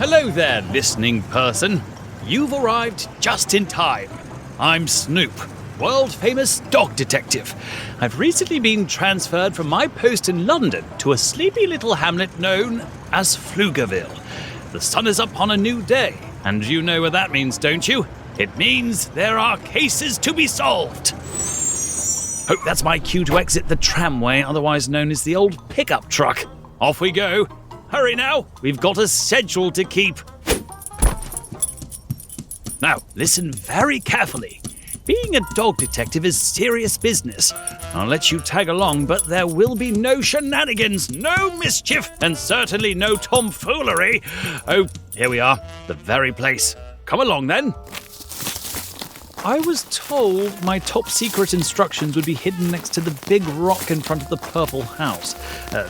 Hello there, listening person. You've arrived just in time. I'm Snoop, world-famous dog detective. I've recently been transferred from my post in London to a sleepy little hamlet known as Pflugerville. The sun is up on a new day, and you know what that means, don't you? It means there are cases to be solved. Hope that's my cue to exit the tramway, otherwise known as the old pickup truck. Off we go. Hurry now, we've got a schedule to keep. Now, listen very carefully. Being a dog detective is serious business. I'll let you tag along, but there will be no shenanigans, no mischief, and certainly no tomfoolery. Oh, here we are, the very place. Come along then. I was told my top secret instructions would be hidden next to the big rock in front of the purple house.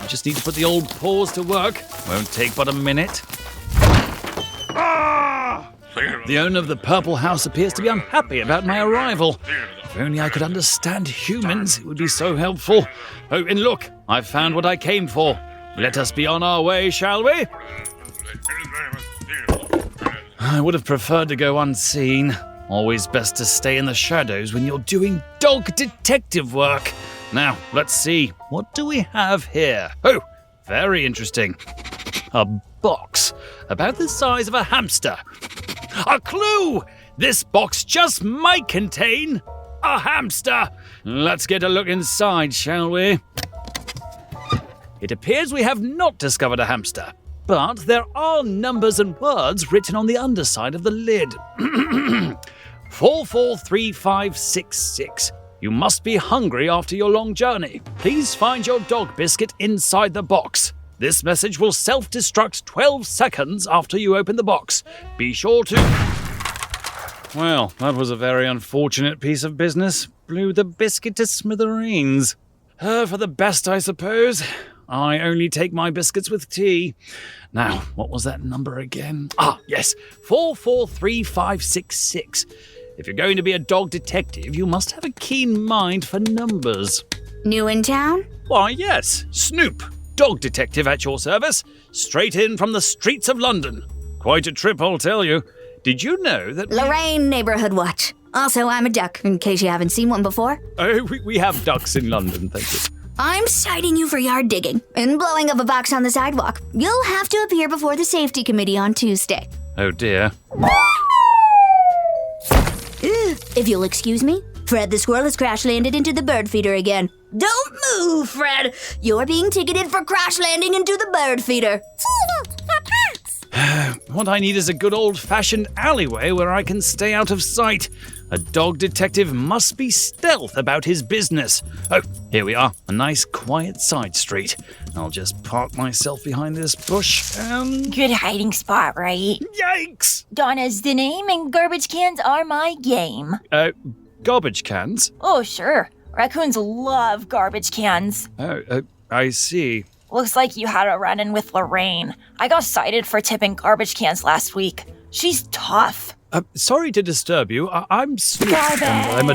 Just need to put the old paws to work. Won't take but a minute. The owner of the purple house appears to be unhappy about my arrival. If only I could understand humans, it would be so helpful. Oh, and look, I've found what I came for. Let us be on our way, shall we? I would have preferred to go unseen. Always best to stay in the shadows when you're doing dog detective work. Now, let's see. What do we have here? Oh, very interesting. A box about the size of a hamster. A clue! This box just might contain a hamster. Let's get a look inside, shall we? It appears we have not discovered a hamster, but there are numbers and words written on the underside of the lid. 443566. You must be hungry after your long journey. Please find your dog biscuit inside the box. This message will self-destruct 12 seconds after you open the box. Be sure to... Well, that was a very unfortunate piece of business. Blew the biscuit to smithereens. For the best, I suppose. I only take my biscuits with tea. Now, what was that number again? Yes, 443566. If you're going to be a dog detective, you must have a keen mind for numbers. New in town? Why, yes. Snoop, dog detective at your service. Straight in from the streets of London. Quite a trip, I'll tell you. Did you know that... Lorraine Neighborhood Watch. Also, I'm a duck, in case you haven't seen one before. Oh, we have ducks in London, thank you. I'm citing you for yard digging and blowing up a box on the sidewalk. You'll have to appear before the safety committee on Tuesday. Oh, dear. If you'll excuse me, Fred the squirrel has crash landed into the bird feeder again. Don't move, Fred! You're being ticketed for crash landing into the bird feeder. What I need is a good old-fashioned alleyway where I can stay out of sight. A dog detective must be stealth about his business. Oh, here we are, a nice quiet side street. I'll just park myself behind this bush and... Good hiding spot, right? Yikes! Donna's the name and garbage cans are my game. Garbage cans? Oh, sure. Raccoons love garbage cans. Oh, I see. Looks like you had a run-in with Lorraine. I got cited for tipping garbage cans last week. She's tough. Sorry to disturb you. I'm Snoop. Garbage! And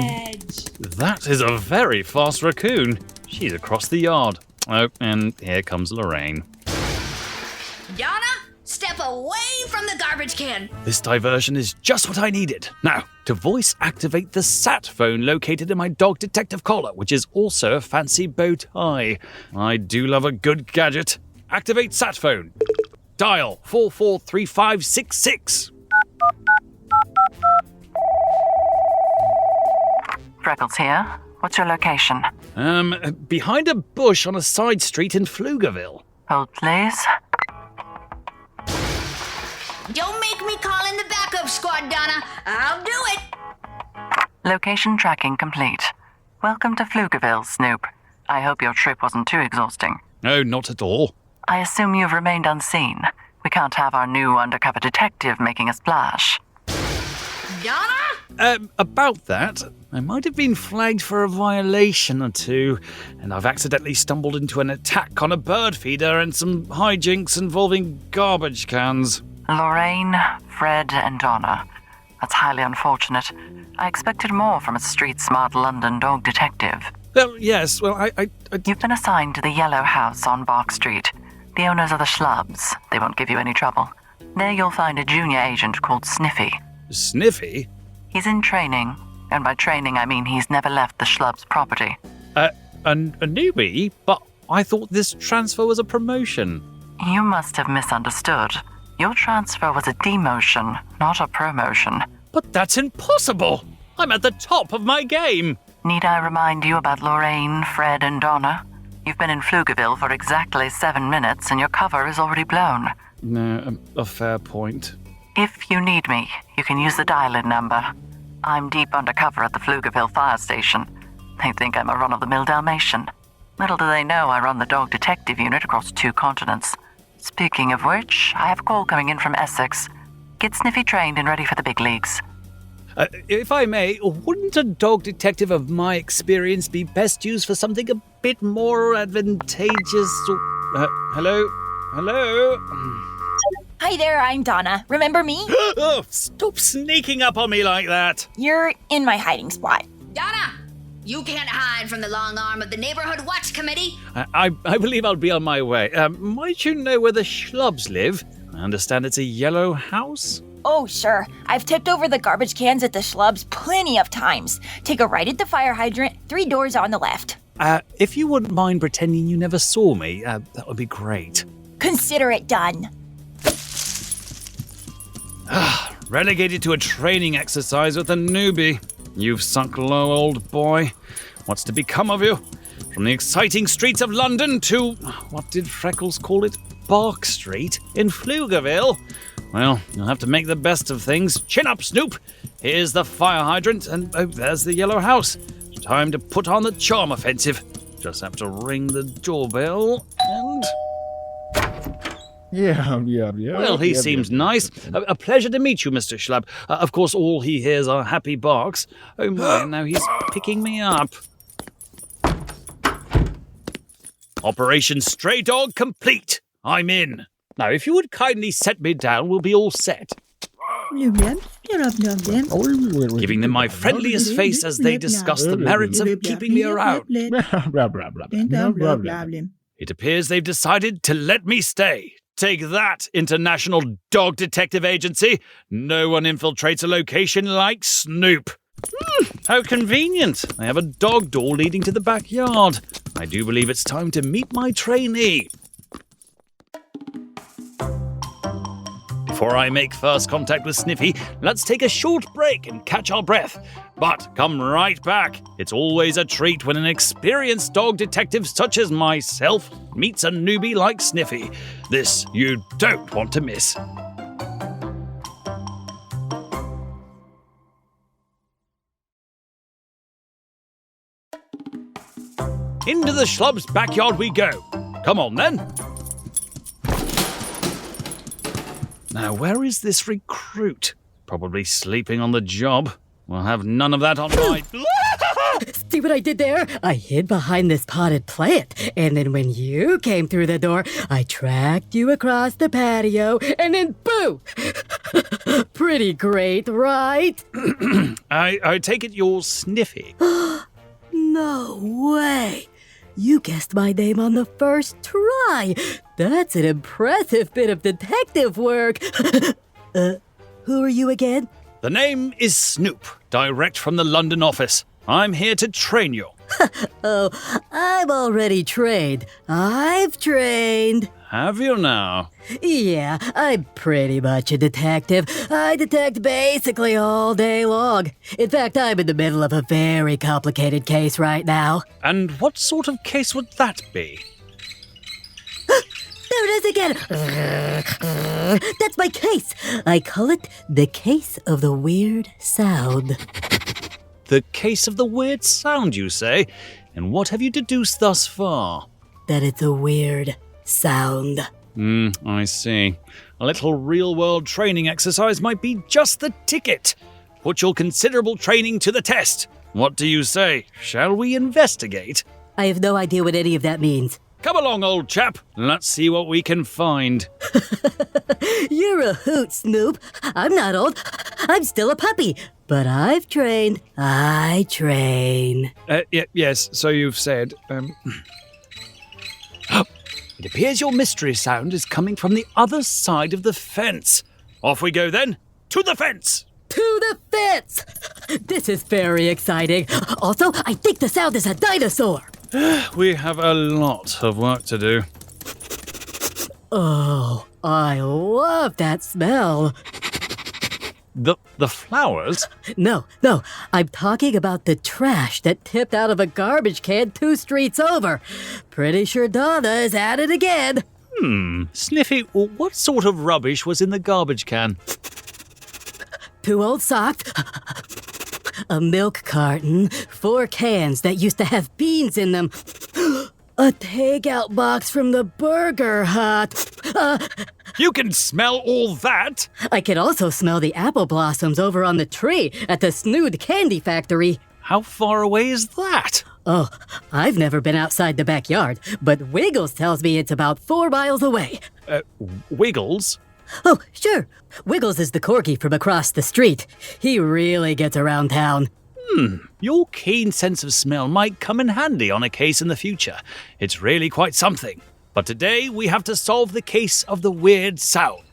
That is a very fast raccoon. She's across the yard. Oh, and here comes Lorraine. Donna, step away from the garbage can. This diversion is just what I needed. Now, to voice activate the sat phone located in my dog detective collar, which is also a fancy bow tie. I do love a good gadget. Activate sat phone. Dial 443566. Freckles here. What's your location? Behind a bush on a side street in Pflugerville. Hold, please. Don't make me call in the backup squad, Donna. I'll do it. Location tracking complete. Welcome to Pflugerville, Snoop. I hope your trip wasn't too exhausting. No, not at all. I assume you've remained unseen. We can't have our new undercover detective making a splash. Donna? About that, I might have been flagged for a violation or two, and I've accidentally stumbled into an attack on a bird feeder and some hijinks involving garbage cans. Lorraine, Fred, and Donna. That's highly unfortunate. I expected more from a street-smart London dog detective. Well, yes, You've been assigned to the yellow house on Bark Street. The owners are the schlubs. They won't give you any trouble. There you'll find a junior agent called Sniffy. Sniffy? He's in training, and by training I mean he's never left the schlub's property. A newbie? But I thought this transfer was a promotion. You must have misunderstood. Your transfer was a demotion, not a promotion. But that's impossible! I'm at the top of my game! Need I remind you about Lorraine, Fred, and Donna? You've been in Pflugerville for exactly 7 minutes and your cover is already blown. No, a fair point. If you need me, you can use the dial-in number. I'm deep undercover at the Pflugerville fire station. They think I'm a run-of-the-mill Dalmatian. Little do they know I run the dog detective unit across 2 continents. Speaking of which, I have a call coming in from Essex. Get Sniffy trained and ready for the big leagues. If I may, wouldn't a dog detective of my experience be best used for something a bit more advantageous? Hello? Hello? Hi there, I'm Donna. Remember me? Oh, stop sneaking up on me like that! You're in my hiding spot. Donna, you can't hide from the long arm of the Neighborhood Watch Committee. I believe I'll be on my way. Might you know where the schlubs live? I understand it's a yellow house? Oh, sure. I've tipped over the garbage cans at the schlubs plenty of times. Take a right at the fire hydrant, 3 doors on the left. If you wouldn't mind pretending you never saw me, that would be great. Consider it done. Relegated to a training exercise with a newbie. You've sunk low, old boy. What's to become of you? From the exciting streets of London to, what did Freckles call it? Bark Street in Pflugerville? Well, you'll have to make the best of things. Chin up, Snoop! Here's the fire hydrant, and there's the yellow house. Time to put on the charm offensive. Just have to ring the doorbell, and... Yeah. Well, he seems nice. A pleasure to meet you, Mr. Schlub. Of course, all he hears are happy barks. Oh my, now he's picking me up. Operation Stray Dog complete. I'm in. Now, if you would kindly set me down, we'll be all set. Giving them my friendliest face as they discuss the merits of keeping me around. It appears they've decided to let me stay. Take that, International Dog Detective Agency. No one infiltrates a location like Snoop. How convenient. I have a dog door leading to the backyard. I do believe it's time to meet my trainee. Before I make first contact with Sniffy, let's take a short break and catch our breath. But come right back. It's always a treat when an experienced dog detective such as myself meets a newbie like Sniffy. This you don't want to miss. Into the schlub's backyard we go. Come on then. Now, where is this recruit? Probably sleeping on the job. We'll have none of that on my... See what I did there? I hid behind this potted plant, and then when you came through the door, I tracked you across the patio, and then boo! Pretty great, right? I take it you're Sniffy. No way! You guessed my name on the first try. That's an impressive bit of detective work. Who are you again? The name is Snoop, direct from the London office. I'm here to train you. Oh, I'm already trained. I've trained. Have you now? Yeah, I'm pretty much a detective. I detect basically all day long. In fact, I'm in the middle of a very complicated case right now. And what sort of case would that be? There it is again! That's my case! I call it the case of the weird sound. The case of the weird sound, you say? And what have you deduced thus far? That it's a weird sound. I see. A little real-world training exercise might be just the ticket. Put your considerable training to the test. What do you say? Shall we investigate? I have no idea what any of that means. Come along, old chap. Let's see what we can find. You're a hoot, Snoop. I'm not old. I'm still a puppy. But I've trained. I train. Yes, so you've said. It appears your mystery sound is coming from the other side of the fence. Off we go then. To the fence! To the fence! This is very exciting. Also, I think the sound is a dinosaur. We have a lot of work to do. Oh, I love that smell. The flowers? No, I'm talking about the trash that tipped out of a garbage can 2 streets over. Pretty sure Donna is at it again. Sniffy, what sort of rubbish was in the garbage can? 2 old socks, a milk carton, 4 cans that used to have beans in them, a takeout box from the Burger Hut. You can smell all that? I can also smell the apple blossoms over on the tree at the Snood Candy Factory. How far away is that? Oh, I've never been outside the backyard, but Wiggles tells me it's about 4 miles away. Wiggles? Oh, sure. Wiggles is the corgi from across the street. He really gets around town. Your keen sense of smell might come in handy on a case in the future. It's really quite something. But today we have to solve the case of the weird sound.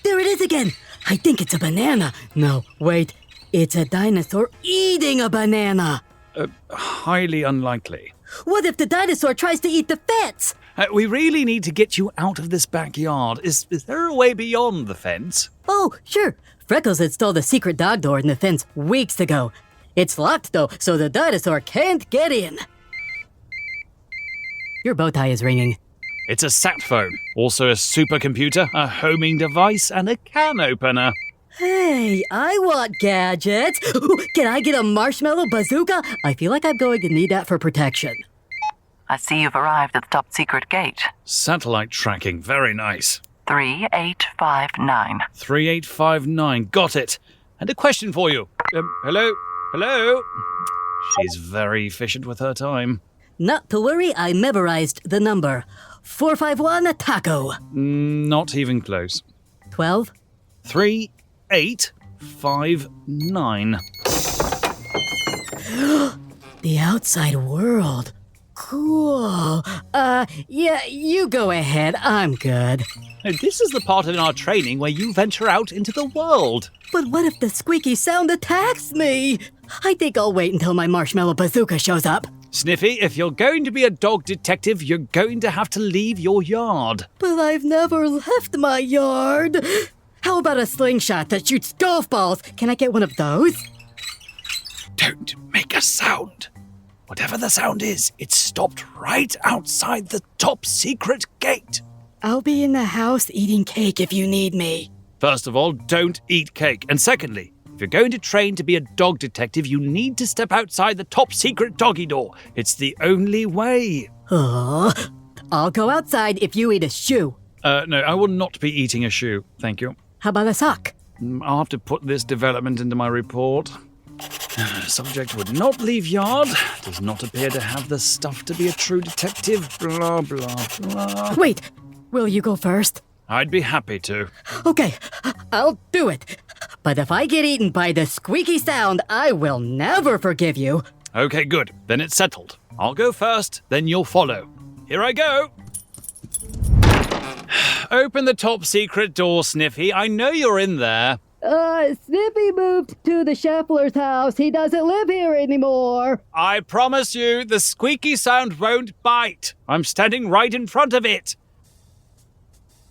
There it is again. I think it's a banana. No, wait. It's a dinosaur eating a banana. Highly unlikely. What if the dinosaur tries to eat the fence? We really need to get you out of this backyard. Is there a way beyond the fence? Oh, sure. Freckles installed a secret dog door in the fence weeks ago. It's locked, though, so the dinosaur can't get in. Your bow tie is ringing. It's a sat phone, also a supercomputer, a homing device, and a can opener. Hey, I want gadgets. Can I get a marshmallow bazooka? I feel like I'm going to need that for protection. I see you've arrived at the top secret gate. Satellite tracking, very nice. 3859. 3859, got it. And a question for you. Hello? She's very efficient with her time. Not to worry, I memorized the number. 451 taco. Not even close. 12. 3859. The outside world. Cool. Yeah, you go ahead. I'm good. Now, this is the part in our training where you venture out into the world. But what if the squeaky sound attacks me? I think I'll wait until my marshmallow bazooka shows up. Sniffy, if you're going to be a dog detective, you're going to have to leave your yard. But I've never left my yard. How about a slingshot that shoots golf balls? Can I get one of those? Don't make a sound. Whatever the sound is, it stopped right outside the top secret gate. I'll be in the house eating cake if you need me. First of all, don't eat cake. And secondly, if you're going to train to be a dog detective, you need to step outside the top secret doggy door. It's the only way. Oh, I'll go outside if you eat a shoe. No, I will not be eating a shoe. Thank you. How about a sock? I'll have to put this development into my report. Subject would not leave yard. Does not appear to have the stuff to be a true detective. Blah, blah, blah. Wait, will you go first? I'd be happy to. Okay, I'll do it. But if I get eaten by the squeaky sound, I will never forgive you. Okay, good. Then it's settled. I'll go first, then you'll follow. Here I go. Open the top secret door, Sniffy. I know you're in there. Sniffy moved to the Scheffler's house. He doesn't live here anymore. I promise you, the squeaky sound won't bite. I'm standing right in front of it.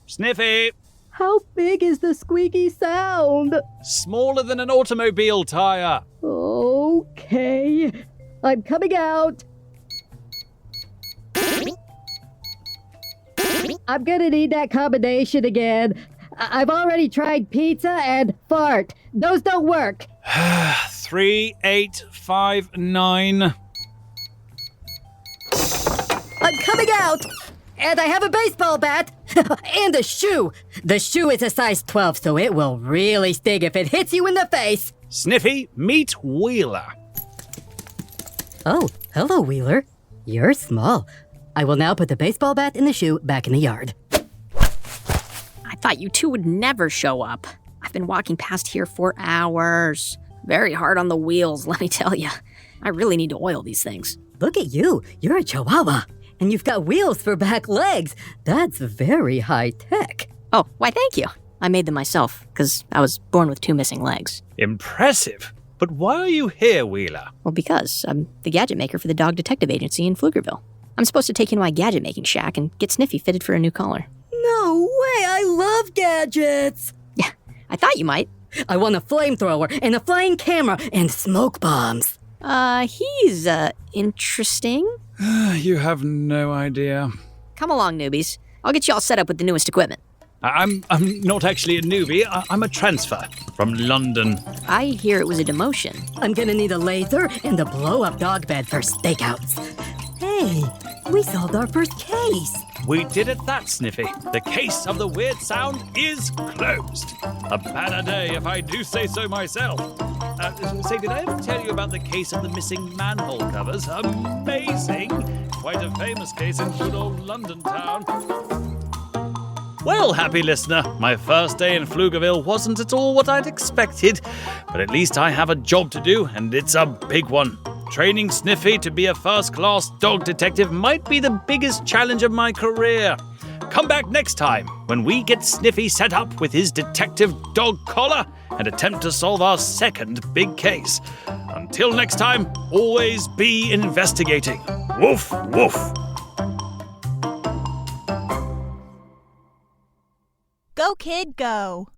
Sniffy. How big is the squeaky sound? Smaller than an automobile tire. Okay. I'm coming out. I'm gonna need that combination again. I've already tried pizza and fart. Those don't work. 3859. I'm coming out! And I have a baseball bat! And a shoe! The shoe is a size 12, so it will really sting if it hits you in the face! Sniffy, meet Wheeler. Oh, hello, Wheeler. You're small. I will now put the baseball bat and the shoe back in the yard. I thought you two would never show up. I've been walking past here for hours. Very hard on the wheels, let me tell you. I really need to oil these things. Look at you. You're a chihuahua. And you've got wheels for back legs. That's very high tech. Oh, why thank you. I made them myself, because I was born with 2 missing legs. Impressive. But why are you here, Wheeler? Well, because I'm the gadget maker for the dog detective agency in Pflugerville. I'm supposed to take you to my gadget making shack and get Sniffy fitted for a new collar. No way, I love gadgets. Yeah, I thought you might. I want a flamethrower and a flying camera and smoke bombs. He's, interesting. You have no idea. Come along, newbies. I'll get you all set up with the newest equipment. I'm not actually a newbie. I'm a transfer from London. I hear it was a demotion. I'm gonna need a laser and a blow-up dog bed for stakeouts. Hey, we solved our first case. We did it that, Sniffy. The case of the weird sound is closed. A banner day, if I do say so myself. Say, did I ever tell you about the case of the missing manhole covers? Amazing. Quite a famous case in good old London town. Well, happy listener, my first day in Pflugerville wasn't at all what I'd expected, but at least I have a job to do, and it's a big one. Training Sniffy to be a first-class dog detective might be the biggest challenge of my career. Come back next time when we get Sniffy set up with his detective dog collar and attempt to solve our second big case. Until next time, always be investigating. Woof, woof. Go, kid, go.